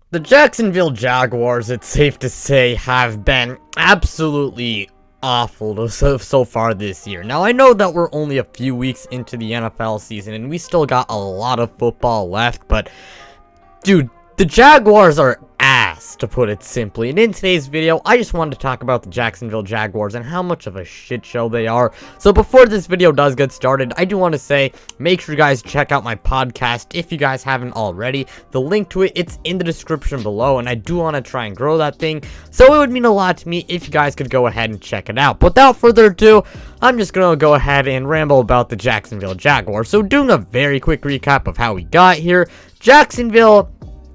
The Jacksonville Jaguars, it's safe to say, have been absolutely awful so far this year. Now, I know that we're only a few weeks into the NFL season, and we still got a lot of football left, but, dude, the Jaguars are ass, to put it simply. And in today's video, I just wanted to talk about the Jacksonville Jaguars and how much of a shit show they are. So before this video does get started, I do want to say, make sure you guys check out my podcast if you guys haven't already. The link to it, it's in the description below, and I do want to try and grow that thing. So it would mean a lot to me if you guys could go ahead and check it out. But without further ado, I'm just going to go ahead and ramble about the Jacksonville Jaguars. So doing a very quick recap of how we got here, Jacksonville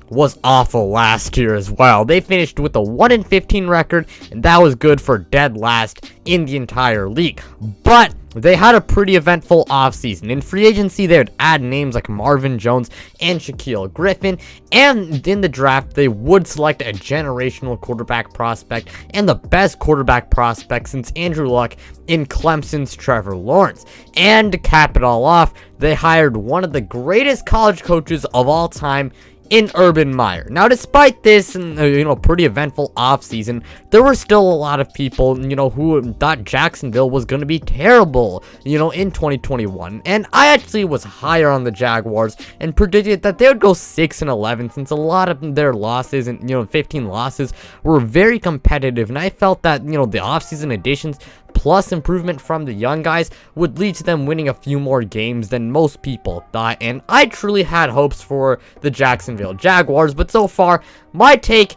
was awful last year as well. They finished with a 1-15 record, and that was good for dead last in the entire league. But they had a pretty eventful offseason. In free agency, they would add names like Marvin Jones and Shaquille Griffin, and in the draft, they would select a generational quarterback prospect and the best quarterback prospect since Andrew Luck in Clemson's Trevor Lawrence. And to cap it all off, they hired one of the greatest college coaches of all time in Urban Meyer. Now, despite this, pretty eventful offseason, there were still a lot of people, who thought Jacksonville was going to be terrible, in 2021. And I actually was higher on the Jaguars and predicted that they would go 6-11 since a lot of their losses and, 15 losses were very competitive. And I felt that, the offseason additions plus improvement from the young guys would lead to them winning a few more games than most people thought, and I truly had hopes for the Jacksonville Jaguars. But so far, my take,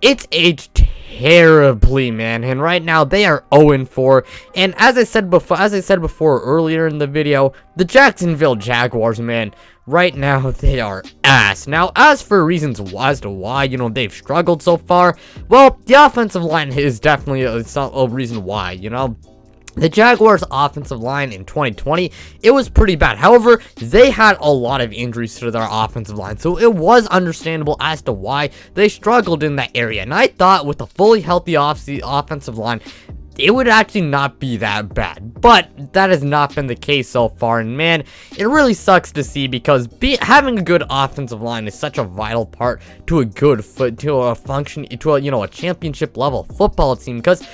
it's aged terribly, man, and right now they are 0-4. And as I said before earlier in the video, the Jacksonville Jaguars, man, right now they are ass. Now, as for reasons as to why, they've struggled so far, well, the offensive line is definitely a reason why, The Jaguars' offensive line in 2020, it was pretty bad. However, they had a lot of injuries to their offensive line, so it was understandable as to why they struggled in that area. And I thought with a fully healthy offensive line, it would actually not be that bad, but that has not been the case so far, and man, it really sucks to see because having a good offensive line is such a vital part to a championship level football team. Because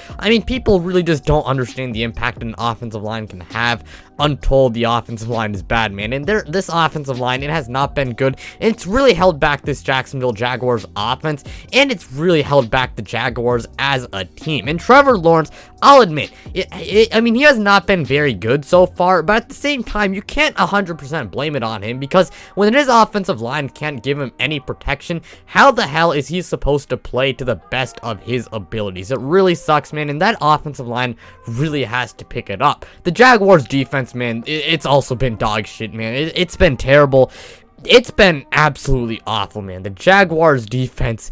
people really just don't understand the impact an offensive line can have untold the offensive line is bad, man. And this offensive line, it has not been good, and it's really held back this Jacksonville Jaguars offense, and it's really held back the Jaguars as a team. And Trevor Lawrence, I'll admit, he has not been very good so far, but at the same time, you can't 100% blame it on him, because when his offensive line can't give him any protection, how the hell is he supposed to play to the best of his abilities? It really sucks, man, and that offensive line really has to pick it up. The Jaguars defense, man, it's also been dog shit, man. It's been terrible. It's been absolutely awful, man. The Jaguars defense,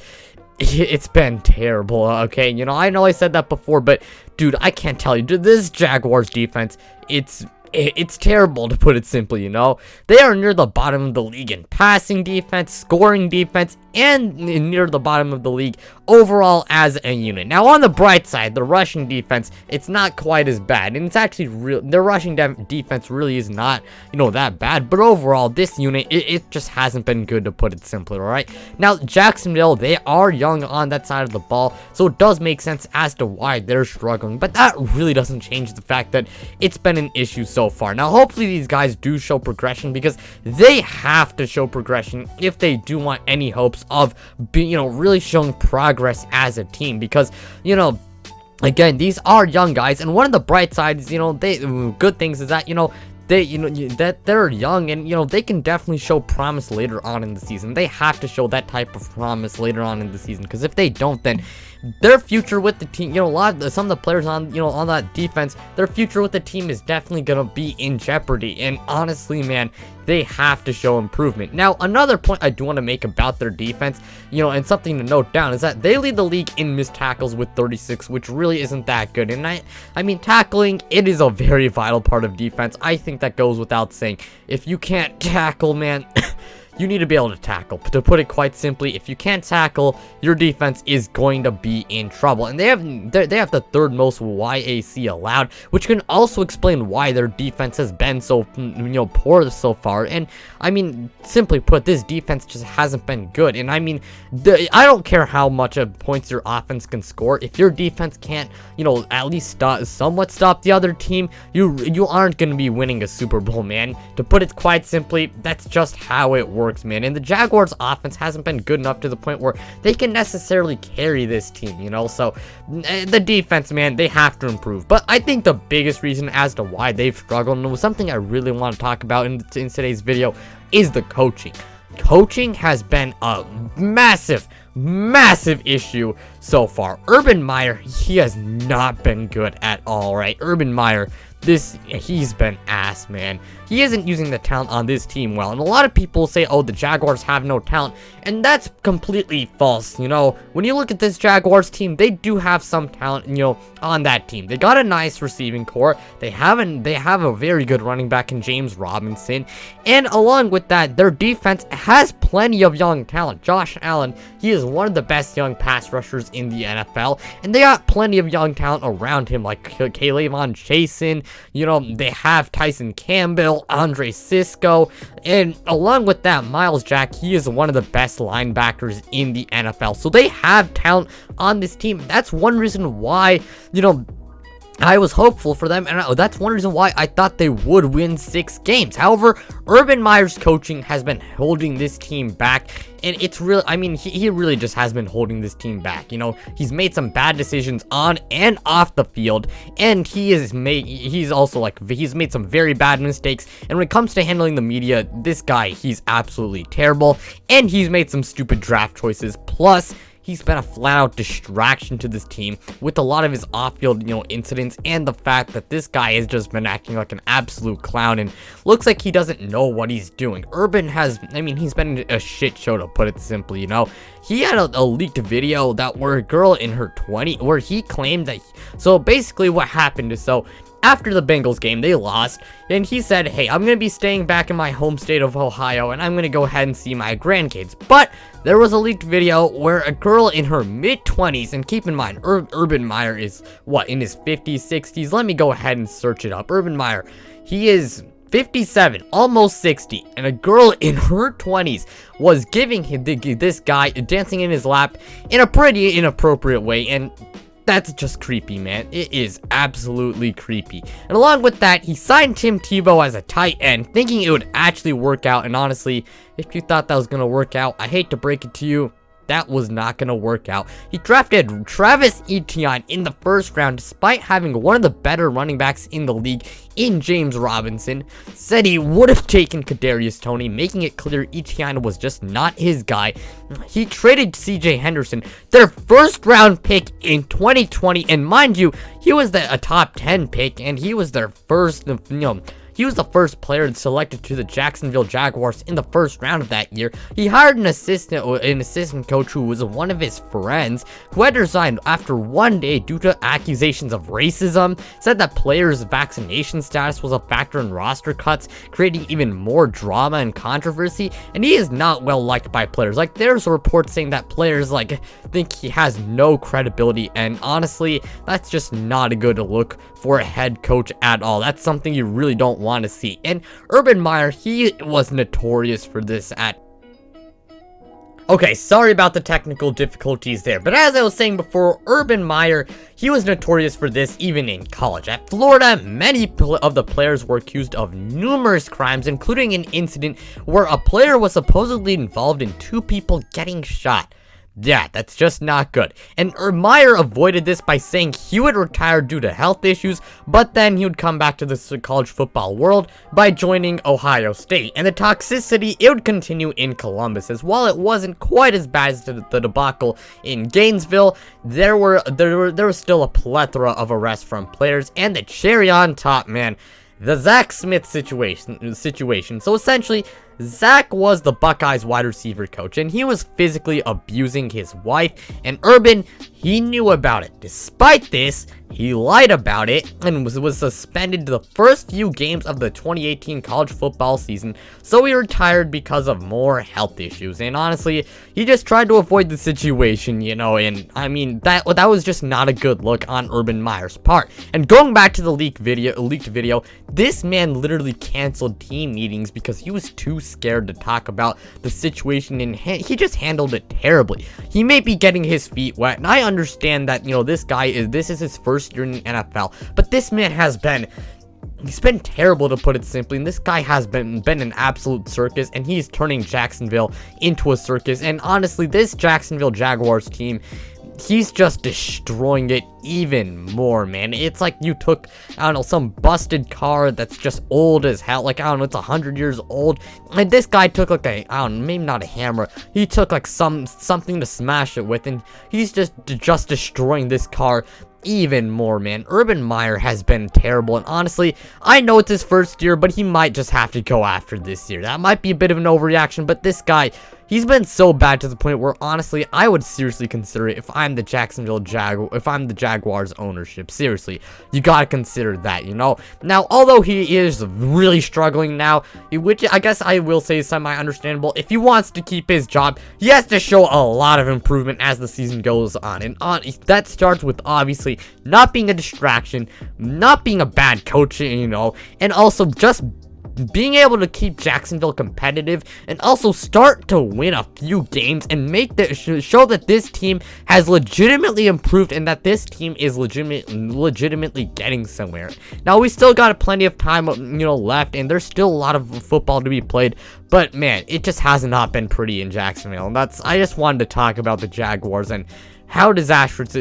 it's been terrible, okay? I know I said that before, but dude, I can't tell you, this Jaguars defense, it's terrible, to put it simply. They are near the bottom of the league in passing defense, scoring defense, and near the bottom of the league overall as a unit. Now, on the bright side, the rushing defense, it's not quite as bad, and it's actually their rushing defense really is not, that bad, but overall, this unit, it just hasn't been good, to put it simply, alright? Now, Jacksonville, they are young on that side of the ball, so it does make sense as to why they're struggling, but that really doesn't change the fact that it's been an issue so far. Now, hopefully these guys do show progression, because they have to show progression if they do want any hopes of being, really showing progress as a team, because, again, these are young guys, and one of the bright sides, good things is that, that they're young, and they can definitely show promise later on in the season. They have to show that type of promise later on in the season, because if they don't, then their future with the team, some of the players on that defense, their future with the team is definitely gonna be in jeopardy. And honestly, man, they have to show improvement. Now, another point I do want to make about their defense, and something to note down, is that they lead the league in missed tackles with 36, which really isn't that good. And I mean, tackling, it is a very vital part of defense. I think that goes without saying. If you can't tackle, man, you need to be able to tackle. To put it quite simply, if you can't tackle, your defense is going to be in trouble. And they have the third most YAC allowed, which can also explain why their defense has been so poor so far. And I mean, simply put, this defense just hasn't been good. And I mean, I don't care how much of points your offense can score. If your defense can't, at least somewhat stop the other team, you aren't going to be winning a Super Bowl, man. To put it quite simply, that's just how it works, man. And the Jaguars offense hasn't been good enough to the point where they can necessarily carry this team, so the defense, man, they have to improve. But I think the biggest reason as to why they've struggled, and it was something I really want to talk about in today's video, is the coaching. Coaching has been a massive issue so far. Urban Meyer, he has not been good at all, right? Urban Meyer, he's been ass, man. He isn't using the talent on this team well, and a lot of people say, oh, the Jaguars have no talent, and that's completely false. When you look at this Jaguars team, they do have some talent, on that team. They got a nice receiving core. They have a very good running back in James Robinson, and along with that, their defense has plenty of young talent. Josh Allen, he is one of the best young pass rushers in the NFL, and they got plenty of young talent around him, like K'Lavon Chasen. They have Tyson Campbell, Andre Cisco, and along with that, Miles Jack, he is one of the best linebackers in the NFL. So they have talent on this team. That's one reason why, I was hopeful for them, and that's one reason why I thought they would win 6 games. However, Urban Meyer's coaching has been holding this team back, and it's really, I mean, he really just has been holding this team back. He's made some bad decisions on and off the field, and he's made some very bad mistakes. And when it comes to handling the media, this guy, he's absolutely terrible, and he's made some stupid draft choices. Plus, he's been a flat-out distraction to this team with a lot of his off-field, incidents, and the fact that this guy has just been acting like an absolute clown and looks like he doesn't know what he's doing. Urban he's been a shit show, to put it simply. He had a leaked video where a girl in her 20s, where he claimed that. So basically, what happened is, after the Bengals game, they lost, and he said, hey, I'm going to be staying back in my home state of Ohio, and I'm going to go ahead and see my grandkids. But there was a leaked video where a girl in her mid-20s, and keep in mind, Urban Meyer is, in his 50s, 60s? Let me go ahead and search it up. Urban Meyer, he is 57, almost 60, and a girl in her 20s was giving this guy dancing in his lap in a pretty inappropriate way, and that's just creepy, man. It is absolutely creepy. And along with that, he signed Tim Tebow as a tight end, thinking it would actually work out. And honestly, if you thought that was going to work out, I hate to break it to you, that was not going to work out. He drafted Travis Etienne in the first round, despite having one of the better running backs in the league in James Robinson. Said he would have taken Kadarius Toney, making it clear Etienne was just not his guy. He traded CJ Henderson, their first round pick in 2020, and mind you, he was a top 10 pick, and he was their first, he was the first player selected to the Jacksonville Jaguars in the first round of that year. He hired an assistant coach who was one of his friends, who had resigned after one day due to accusations of racism, said that players' vaccination status was a factor in roster cuts, creating even more drama and controversy, and he is not well liked by players. There's a report saying that players, think he has no credibility, and honestly, that's just not a good look for a head coach at all. That's something you really don't want to see. And Urban Meyer, he was notorious for this Okay, sorry about the technical difficulties there, but as I was saying before, Urban Meyer, he was notorious for this even in college. At Florida, many of the players were accused of numerous crimes, including an incident where a player was supposedly involved in 2 people getting shot. Yeah, that's just not good. And Meyer avoided this by saying he would retire due to health issues, but then he would come back to the college football world by joining Ohio State. And the toxicity, it would continue in Columbus, as while it wasn't quite as bad as the debacle in Gainesville, there was still a plethora of arrests from players, and the cherry on top, man, the Zach Smith situation. So essentially, Zach was the Buckeyes wide receiver coach, and he was physically abusing his wife, and Urban, he knew about it. Despite this, he lied about it and was suspended the first few games of the 2018 college football season, so he retired because of more health issues. And honestly, he just tried to avoid the situation, you know, and I mean, that was just not a good look on Urban Meyer's part. And going back to the leaked video, this man literally canceled team meetings because he was too scared to talk about the situation, and he just handled it terribly. He may be getting his feet wet, and I understand that, you know, this is his first year in the NFL, but this man he's been terrible, to put it simply, and this guy has been an absolute circus, and he's turning Jacksonville into a circus. And honestly, this Jacksonville Jaguars team, he's just destroying it even more, man. It's like you took, I don't know, some busted car that's just old as hell, like, I don't know, it's 100 years old, and this guy took like I don't know, maybe not a hammer, he took like something to smash it with, and he's just destroying this car even more, man. Urban Meyer has been terrible, and honestly, I know it's his first year, but he might just have to go after this year. That might be a bit of an overreaction, but this guy, he's been so bad to the point where, honestly, I would seriously consider it if I'm the Jaguars ownership. Seriously, you gotta consider that, you know? Now, although he is really struggling now, which I guess I will say is semi-understandable, if he wants to keep his job, he has to show a lot of improvement as the season goes on. And that starts with, obviously, not being a distraction, not being a bad coach, you know, and also just being able to keep Jacksonville competitive, and also start to win a few games and show that this team has legitimately improved and that this team is legitimately getting somewhere. Now, we still got plenty of time, you know, left, and there's still a lot of football to be played, but man, it just has not been pretty in Jacksonville. And I just wanted to talk about the Jaguars and how disastrous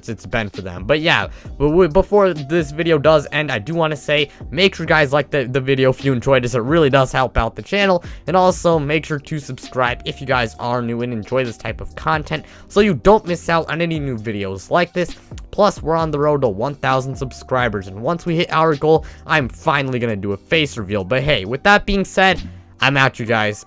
it's been for them. But yeah, before this video does end, I do want to say, make sure you guys like the video if you enjoyed this. It really does help out the channel. And also make sure to subscribe if you guys are new and enjoy this type of content, so you don't miss out on any new videos like this. Plus, we're on the road to 1,000 subscribers, and once we hit our goal, I'm finally gonna do a face reveal. But hey, with that being said, I'm out, you guys.